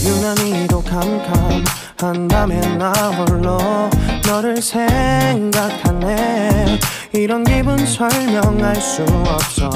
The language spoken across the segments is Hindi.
유난히도 캄캄한 밤에 나 홀로 너를 생각하네. 이런 기분 설명할 수 없어.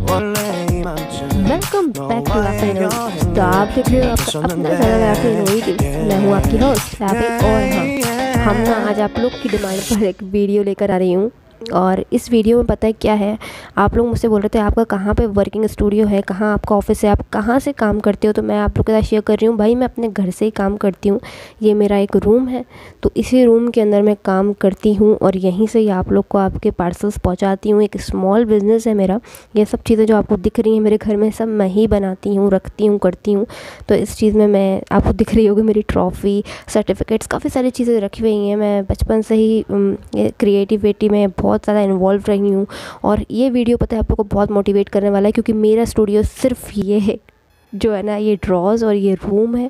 원래 이맘쯤 welcome back to laughing noise. तो आप देख रहे हो अपना चैनल लाफिंग नोइज। मैं हूँ आपकी होस्ट लाफिंग। और हम ना आज आप लोग की डिमांड पर एक वीडियो लेकर आ रही हूँ। और इस वीडियो में पता है क्या है, आप लोग मुझसे बोल रहे थे आपका कहाँ पे वर्किंग स्टूडियो है, कहाँ आपका ऑफिस है, आप कहाँ से काम करते हो। तो मैं आप लोग के साथ शेयर कर रही हूँ। भाई मैं अपने घर से ही काम करती हूँ। ये मेरा एक रूम है, तो इसी रूम के अंदर मैं काम करती हूँ और यहीं से ही आप लोग को आपके पार्सल्स पहुँचाती हूँ। एक स्मॉल बिज़नेस है मेरा। ये सब चीज़ें जो आपको दिख रही हैं मेरे घर में, सब मैं ही बनाती हूँ, रखती हूँ, करती हूँ। तो इस चीज़ में मैं आपको दिख रही होगी मेरी ट्रॉफ़ी, सर्टिफिकेट्स, काफ़ी सारी चीज़ें रखी हुई हैं। मैं बचपन से ही क्रिएटिविटी में बहुत ज़्यादा इन्वॉल्व रही हूँ। और ये वीडियो पता है आप लोग को बहुत मोटिवेट करने वाला है, क्योंकि मेरा स्टूडियो सिर्फ ये है जो है ना, ये ड्रॉज और ये रूम है।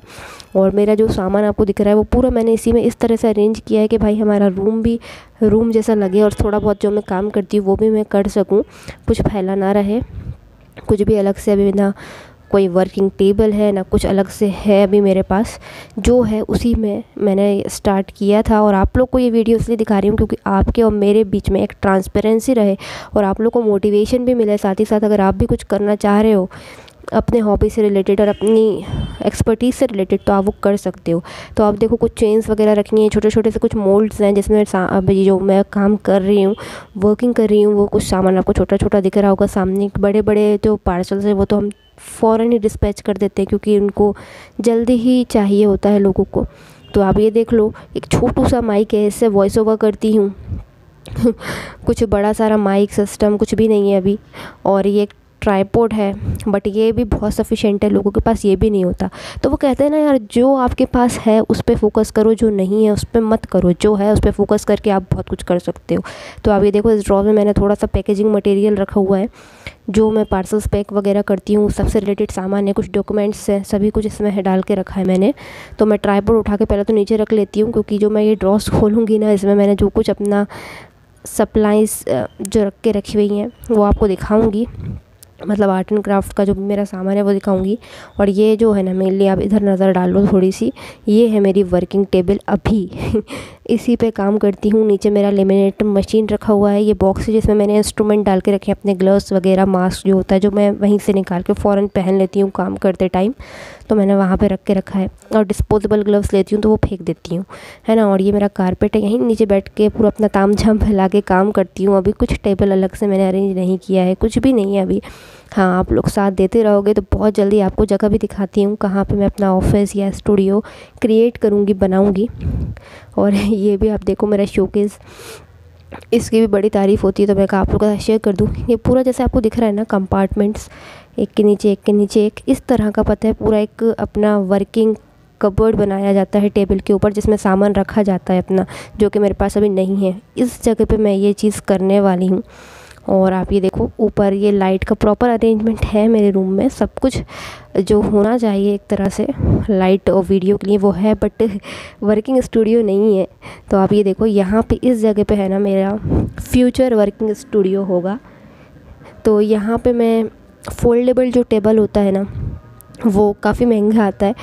और मेरा जो सामान आपको दिख रहा है वो पूरा मैंने इसी में इस तरह से अरेंज किया है कि भाई हमारा रूम भी रूम जैसा लगे और थोड़ा बहुत जो मैं काम करती हूँ वो भी मैं कर सकूँ, कुछ फैला ना रहे, कुछ भी अलग से अभी ना कोई वर्किंग टेबल है ना कुछ अलग से है अभी मेरे पास। जो है उसी में मैंने स्टार्ट किया था। और आप लोग को ये वीडियो इसलिए दिखा रही हूँ क्योंकि आपके और मेरे बीच में एक ट्रांसपेरेंसी रहे और आप लोग को मोटिवेशन भी मिले। साथ ही साथ अगर आप भी कुछ करना चाह रहे हो अपने हॉबी से रिलेटेड और अपनी एक्सपर्टीज़ से रिलेटेड, तो आप वो कर सकते हो। तो आप देखो कुछ चेन्स वगैरह रखनी है, छोटे छोटे से कुछ मोल्ड्स हैं जिसमें अभी जो मैं काम कर रही हूँ, वर्किंग कर रही हूँ, वो कुछ सामान आपको छोटा छोटा दिख रहा होगा सामने। बड़े बड़े जो पार्सल्स हैं वो तो हम फ़ौरन ही डिस्पैच कर देते हैं क्योंकि उनको जल्दी ही चाहिए होता है लोगों को। तो आप ये देख लो, एक छोटू सा माइक है, इससे वॉइस ओवर करती हूँ। कुछ बड़ा सारा माइक सिस्टम कुछ भी नहीं है अभी। और ये एक ट्राइपॉड है, बट ये भी बहुत सफिशेंट है, लोगों के पास ये भी नहीं होता। तो वो कहते हैं ना यार, जो आपके पास है उस पर फोकस करो, जो नहीं है उस पर मत करो, जो है उस पर फोकस करके आप बहुत कुछ कर सकते हो। तो आप ये देखो, इस ड्रॉर में मैंने थोड़ा सा पैकेजिंग मटेरियल रखा हुआ है, जो मैं पार्सल्स पैक वगैरह करती हूँ, सबसे रिलेटेड सामान है, कुछ डॉक्यूमेंट्स हैं, सभी कुछ इसमें डाल के रखा है मैंने। तो मैं ट्राइपॉड उठा के पहले तो नीचे रख लेती हूँ, क्योंकि जो मैं ये ड्रॉर्स खोलूँगी ना, इसमें मैंने जो कुछ अपना सप्लाईज जो रख के रखी हुई हैं वो आपको दिखाऊँगी। मतलब आर्ट एंड क्राफ्ट का जो मेरा सामान है वो दिखाऊंगी। और ये जो है ना, मेनली आप इधर नज़र डाल लो थोड़ी सी, ये है मेरी वर्किंग टेबल अभी। इसी पे काम करती हूँ। नीचे मेरा लेमिनेट मशीन रखा हुआ है, ये बॉक्स है जिसमें मैंने इंस्ट्रूमेंट डाल के रखे हैं, अपने ग्लव्स वगैरह, मास्क जो होता है, जो मैं वहीं से निकाल के फ़ौरन पहन लेती हूँ काम करते टाइम, तो मैंने वहाँ पे रख के रखा है। और डिस्पोजेबल ग्लव्स लेती हूँ तो वो फेंक देती हूँ, है ना। और ये मेरा कारपेट है, यहीं नीचे बैठ के पूरा अपना ताम झाम फैला के काम करती हूँ। अभी कुछ टेबल अलग से मैंने अरेंज नहीं किया है, कुछ भी नहीं है अभी। हाँ, आप लोग साथ देते रहोगे तो बहुत जल्दी आपको जगह भी दिखाती हूँ कहाँ पे मैं अपना ऑफिस या स्टूडियो क्रिएट करूँगी, बनाऊँगी। और ये भी आप देखो मेरा शोकेस, इसकी भी बड़ी तारीफ़ होती है, तो मैं कहा आप लोगों के साथ शेयर कर दूँ। ये पूरा जैसे आपको दिख रहा है ना, कंपार्टमेंट्स एक के नीचे एक के नीचे एक, इस तरह का पता है पूरा एक अपना वर्किंग कबर्ड बनाया जाता है टेबल के ऊपर, जिसमें सामान रखा जाता है अपना, जो कि मेरे पास अभी नहीं है। इस जगह पे मैं ये चीज़ करने वाली हूँ। और आप ये देखो, ऊपर ये लाइट का प्रॉपर अरेंजमेंट है मेरे रूम में, सब कुछ जो होना चाहिए एक तरह से लाइट और वीडियो के लिए वो है, बट वर्किंग स्टूडियो नहीं है। तो आप ये देखो, यहाँ पे इस जगह पे है ना मेरा फ्यूचर वर्किंग स्टूडियो होगा। तो यहाँ पे मैं फोल्डेबल जो टेबल होता है ना, वो काफ़ी महंगा आता है,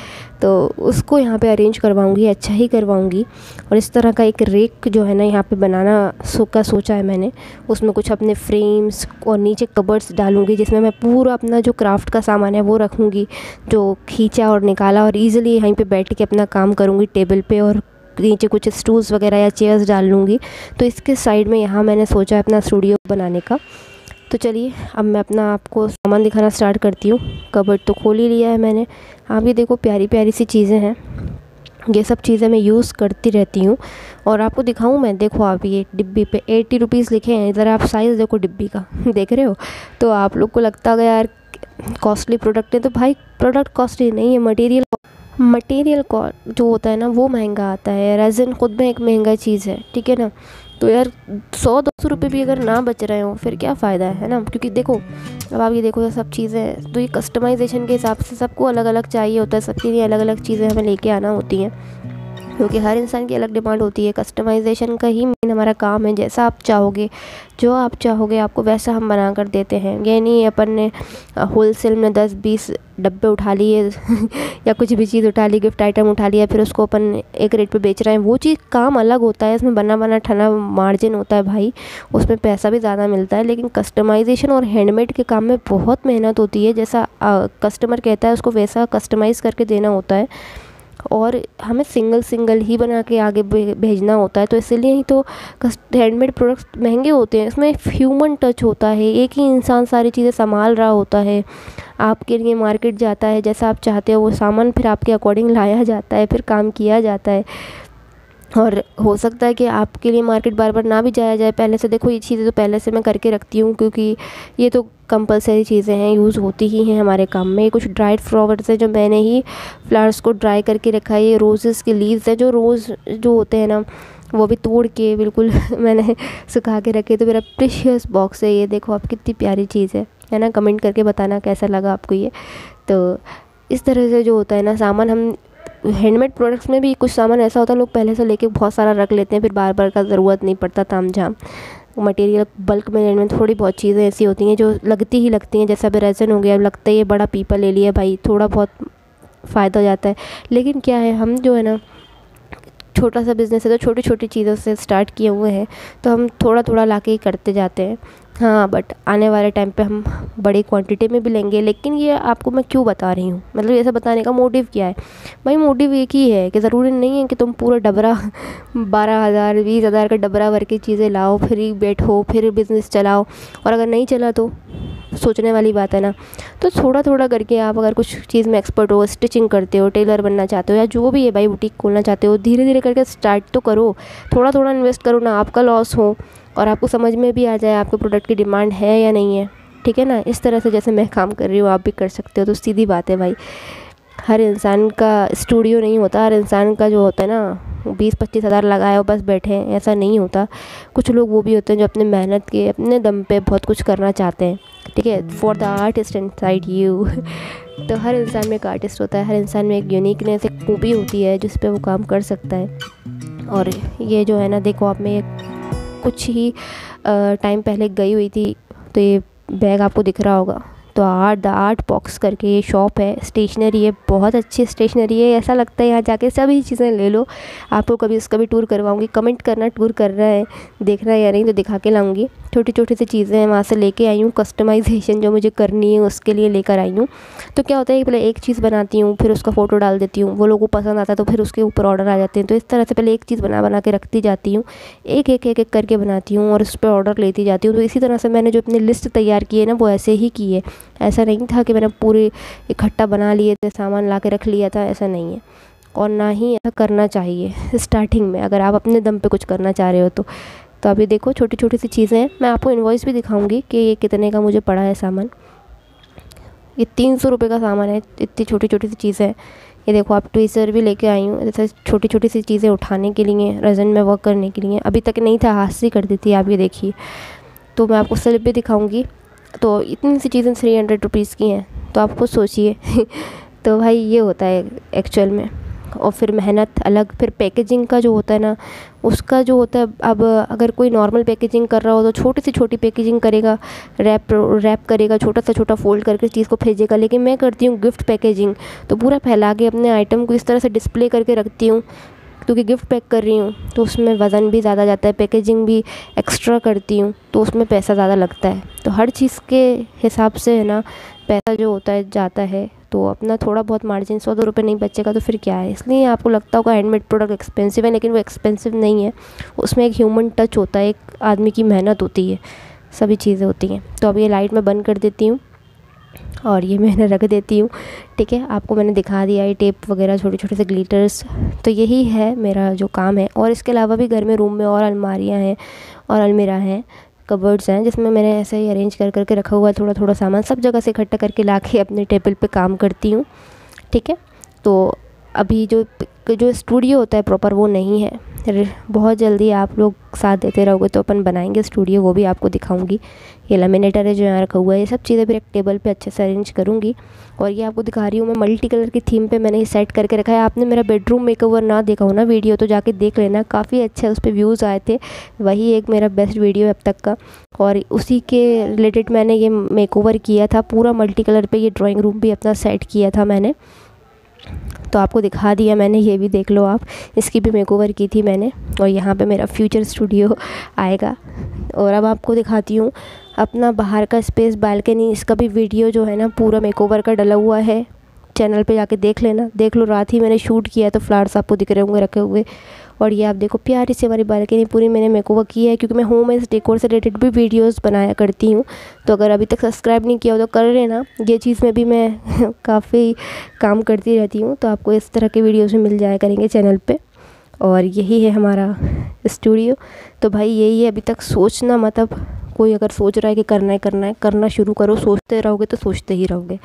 तो उसको यहाँ पे अरेंज करवाऊँगी, अच्छा ही करवाऊँगी। और इस तरह का एक रेक जो है ना यहाँ पे बनाना सोचा है मैंने। उसमें कुछ अपने फ्रेम्स और नीचे कबर्ड्स डालूँगी, जिसमें मैं पूरा अपना जो क्राफ्ट का सामान है वो रखूँगी, जो खींचा और निकाला, और ईज़िली यहीं पे बैठ के अपना काम करूँगी टेबल पे। और नीचे कुछ स्टूल्स वगैरह या चेयर्स डाल लूँगी। तो इसके साइड में यहाँ मैंने सोचा है अपना स्टूडियो बनाने का। तो चलिए अब मैं अपना आपको सामान दिखाना स्टार्ट करती हूँ। कबर्ड तो खोल ही लिया है मैंने। आप ये देखो, प्यारी प्यारी सी चीज़ें हैं, ये सब चीज़ें मैं यूज़ करती रहती हूँ। और आपको दिखाऊँ मैं, देखो आप ये डिब्बी पे 80 रुपीज़ लिखे हैं, इधर आप साइज़ देखो डिब्बी का। देख रहे हो। तो आप लोग को लगता होगा यार कॉस्टली प्रोडक्ट है, तो भाई प्रोडक्ट कॉस्टली नहीं है, मटेरियल जो होता है ना वो महंगा आता है। रेज़न खुद में एक महंगा चीज़ है, ठीक है ना। तो यार 100-200 रुपये भी अगर ना बच रहे हो फिर क्या फ़ायदा है ना। क्योंकि देखो, अब आप ये देखो, ये सब चीज़ें तो ये कस्टमाइजेशन के हिसाब से सबको अलग अलग चाहिए होता है, सबके लिए अलग अलग चीज़ें हमें लेके आना होती हैं। क्योंकि हर इंसान की अलग डिमांड होती है। कस्टमाइजेशन का ही मेन हमारा काम है। जैसा आप चाहोगे, जो आप चाहोगे आपको वैसा हम बना कर देते हैं। ये नहीं अपन ने होलसेल में 10-20 डब्बे उठा लिए या कुछ भी चीज़ उठा ली, गिफ्ट आइटम उठा लिया, फिर उसको अपन एक रेट पे बेच रहे हैं। वो चीज़ काम अलग होता है, इसमें बना ठना मार्जिन होता है भाई, उसमें पैसा भी ज़्यादा मिलता है। लेकिन कस्टमाइजेशन और हैंडमेड के काम में बहुत मेहनत होती है। जैसा कस्टमर कहता है उसको वैसा कस्टमाइज़ करके देना होता है, और हमें सिंगल ही बना के आगे भेजना होता है। तो इसीलिए ही तो हैंडमेड प्रोडक्ट्स महंगे होते हैं। इसमें ह्यूमन टच होता है, एक ही इंसान सारी चीज़ें संभाल रहा होता है। आपके लिए मार्केट जाता है, जैसा आप चाहते हो वो सामान फिर आपके अकॉर्डिंग लाया जाता है, फिर काम किया जाता है। और हो सकता है कि आपके लिए मार्केट बार बार ना भी जाया जाए। पहले से देखो, ये चीज़ें तो पहले से मैं करके रखती हूँ, क्योंकि ये तो कंपलसरी चीज़ें हैं, यूज़ होती ही हैं हमारे काम में। ये कुछ ड्राइड फ्लावर्स हैं जो मैंने ही फ्लावर्स को ड्राई करके रखा है। ये रोज़ेस के लीव्स हैं, जो रोज़ जो होते हैं ना, वो भी तोड़ के बिल्कुल मैंने सुखा के रखे। तो मेरा प्रीशियस बॉक्स है ये, देखो आप, कितनी प्यारी चीज़ है ना। कमेंट करके बताना कैसा लगा आपको ये। तो इस तरह से जो होता है ना सामान, हम हैंडमेड प्रोडक्ट्स में भी कुछ सामान ऐसा होता है लोग पहले से लेके बहुत सारा रख लेते हैं, फिर बार बार का ज़रूरत नहीं पड़ता तामझाम। मटेरियल बल्क में लेने में थोड़ी बहुत चीज़ें ऐसी होती हैं जो लगती हैं, जैसा अभी रेज़न हो गया, लगता है ये बड़ा पीपा ले लिया भाई, थोड़ा बहुत फ़ायदा हो जाता है। लेकिन क्या है, हम जो है ना छोटा सा बिज़नेस है तो छोटी छोटी चीज़ों से स्टार्ट किए हुए हैं, तो हम थोड़ा थोड़ा ला के ही करते जाते हैं। हाँ, बट आने वाले टाइम पे हम बड़ी क्वांटिटी में भी लेंगे। लेकिन ये आपको मैं क्यों बता रही हूँ, मतलब ऐसा बताने का मोटिव क्या है भाई? मोटिव एक ही है कि ज़रूरी नहीं है कि तुम पूरा डबरा 12,000 20,000 का डबरा भर के चीज़ें लाओ, फिर ही बैठो, फिर बिज़नेस चलाओ। और अगर नहीं चला तो सोचने वाली बात है ना। तो थोड़ा थोड़ा करके आप अगर कुछ चीज़ में एक्सपर्ट हो, स्टिचिंग करते हो, टेलर बनना चाहते हो, या जो भी है भाई, बुटीक खोलना चाहते हो, धीरे धीरे करके स्टार्ट तो करो। थोड़ा थोड़ा इन्वेस्ट करो ना, आपका लॉस हो और आपको समझ में भी आ जाए आपके प्रोडक्ट की डिमांड है या नहीं है। ठीक है ना। इस तरह से जैसे मैं काम कर रही हूँ आप भी कर सकते हो। तो सीधी बात है भाई, हर इंसान का स्टूडियो नहीं होता, हर इंसान का जो होता है ना 20-25 हज़ार लगाए और बस बैठे हैं, ऐसा नहीं होता। कुछ लोग वो भी होते हैं जो अपने मेहनत के, अपने दम पे बहुत कुछ करना चाहते हैं। ठीक है, for the artist inside you. तो हर इंसान में एक आर्टिस्ट होता है, हर इंसान में एक यूनिकनेस, एक खूबी होती है जिस पे वो काम कर सकता है। और ये जो है ना, देखो आप, मैं कुछ ही टाइम पहले गई हुई थी, तो ये बैग आपको दिख रहा होगा, तो द आर्ट बॉक्स करके ये शॉप है, स्टेशनरी है, बहुत अच्छी स्टेशनरी है। ऐसा लगता है यहाँ जाके सभी चीज़ें ले लो। आपको कभी उसका भी टूर करवाऊँगी, कमेंट करना टूर कर रहा है, देखना है या नहीं, तो दिखा के लाऊँगी। छोटी छोटी सी चीज़ें हैं वहाँ से लेके आई हूँ, कस्टमाइजेशन जो मुझे करनी है उसके लिए लेकर आई हूँ। तो क्या होता है कि पहले एक चीज़ बनाती हूँ, फिर उसका फ़ोटो डाल देती हूँ, वो लोगों को पसंद आता है तो फिर उसके ऊपर ऑर्डर आ जाते हैं। तो इस तरह से पहले एक चीज़ बना के रखती जाती हूँ, एक करके बनाती हूँ और उस पर ऑर्डर लेती जाती हूँ। तो इसी तरह से मैंने जो अपनी लिस्ट तैयार की है ना, वो ऐसे ही की है। ऐसा नहीं था कि मैंने पूरे इकट्ठा बना लिए थे, सामान ला के रख लिया था, ऐसा नहीं है। और ना ही ऐसा करना चाहिए स्टार्टिंग में, अगर आप अपने दम पे कुछ करना चाह रहे हो तो अभी देखो छोटी छोटी सी चीज़ें हैं। मैं आपको इनवॉइस भी दिखाऊंगी कि ये कितने का मुझे पड़ा है सामान। ये 300 रुपये का सामान है, इतनी छोटी छोटी सी चीज़ें हैं। ये देखो, आप ट्विज़र भी लेके आई हूँ, जैसे छोटी छोटी सी चीज़ें उठाने के लिए, रज़न में वर्क करने के लिए। अभी तक नहीं था, हाथ से कर दी थी, आप ये देखिए। तो मैं आपको स्लिप भी दिखाऊँगी। तो इतनी सी चीज़ें 300 रुपीज़ की हैं, तो आप खुद सोचिए। तो भाई ये होता है एक्चुअल में। और फिर मेहनत अलग, फिर पैकेजिंग का जो होता है ना, उसका जो होता है, अब अगर कोई नॉर्मल पैकेजिंग कर रहा हो तो छोटी से छोटी पैकेजिंग करेगा, रैप करेगा, छोटा सा छोटा फोल्ड करके चीज़ को भेजेगा। लेकिन मैं करती हूँ गिफ्ट पैकेजिंग, तो पूरा फैला के अपने आइटम को इस तरह से डिस्प्ले करके रखती हूँ, क्योंकि गिफ्ट पैक कर रही हूँ तो उसमें वज़न भी ज़्यादा जाता है, पैकेजिंग भी एक्स्ट्रा करती हूँ तो उसमें पैसा ज़्यादा लगता है। तो हर चीज़ के हिसाब से है ना, पैसा जो होता है जाता है। तो अपना थोड़ा बहुत मार्जिन, 100-2 रुपये नहीं बचेगा तो फिर क्या है। इसलिए आपको लगता होगा हैंडमेड प्रोडक्ट एक्सपेंसिव है, लेकिन वो एक्सपेंसिव नहीं है। उसमें एक ह्यूमन टच होता है, एक आदमी की मेहनत होती है, सभी चीज़ें होती हैं। तो अब ये लाइट मैं बंद कर देती हूँ और ये मैंने रख देती हूँ। ठीक है, आपको मैंने दिखा दिया ये टेप वगैरह, छोटे छोटे से ग्लिटर्स। तो यही है मेरा जो काम है। और इसके अलावा भी घर में, रूम में और अलमारियाँ हैं और अलमीरा हैं, कबर्ड्स हैं, जिसमें मैंने ऐसे ही अरेंज करके रखा हुआ है थोड़ा थोड़ा सामान। सब जगह से इकट्ठा करके ला के अपने टेबल पे काम करती हूँ। ठीक है, तो अभी जो स्टूडियो होता है प्रॉपर वो नहीं है। बहुत जल्दी आप लोग साथ देते रहोगे तो अपन बनाएंगे स्टूडियो, वो भी आपको दिखाऊंगी। ये लेमिनेटर है जो यहाँ रखा हुआ है, ये सब चीज़ें भी एक टेबल पे अच्छे से अरेंज करूँगी। और ये आपको दिखा रही हूँ मैं मल्टी कलर की थीम पे मैंने ये सेट करके रखा है। आपने मेरा बेडरूम मेकओवर ना देखा हो ना वीडियो तो जाके देख लेना, काफ़ी अच्छे उस पर व्यूज़ आए थे। वही एक मेरा बेस्ट वीडियो है अब तक का, और उसी के रिलेटेड मैंने ये मेकओवर किया था पूरा मल्टी कलर पे। ये ड्राइंग रूम भी अपना सेट किया था मैंने, तो आपको दिखा दिया मैंने, ये भी देख लो आप। इसकी भी मेकओवर की थी मैंने, और यहाँ पे मेरा फ्यूचर स्टूडियो आएगा। और अब आपको दिखाती हूँ अपना बाहर का स्पेस, बालकनी। इसका भी वीडियो जो है ना पूरा मेकओवर का डला हुआ है, चैनल पे जाके देख लेना। देख लो, रात ही मैंने शूट किया तो फ्लावर्स आपको दिख रहे होंगे रखे हुए। और ये आप देखो प्यारी सी हमारी बालकनी पूरी मैंने मेकओवर की है, क्योंकि मैं होम एज डेकोर से रिलेटेड भी वीडियोस बनाया करती हूँ। तो अगर अभी तक सब्सक्राइब नहीं किया हो तो कर लेना, ये चीज़ में भी मैं काफ़ी काम करती रहती हूँ, तो आपको इस तरह के वीडियोज़ भी मिल जाया करेंगे चैनल पर। और यही है हमारा स्टूडियो। तो भाई यही है, अभी तक सोचना मत। अब कोई अगर सोच रहा है कि करना है करना शुरू करो, सोचते रहोगे तो सोचते ही रहोगे।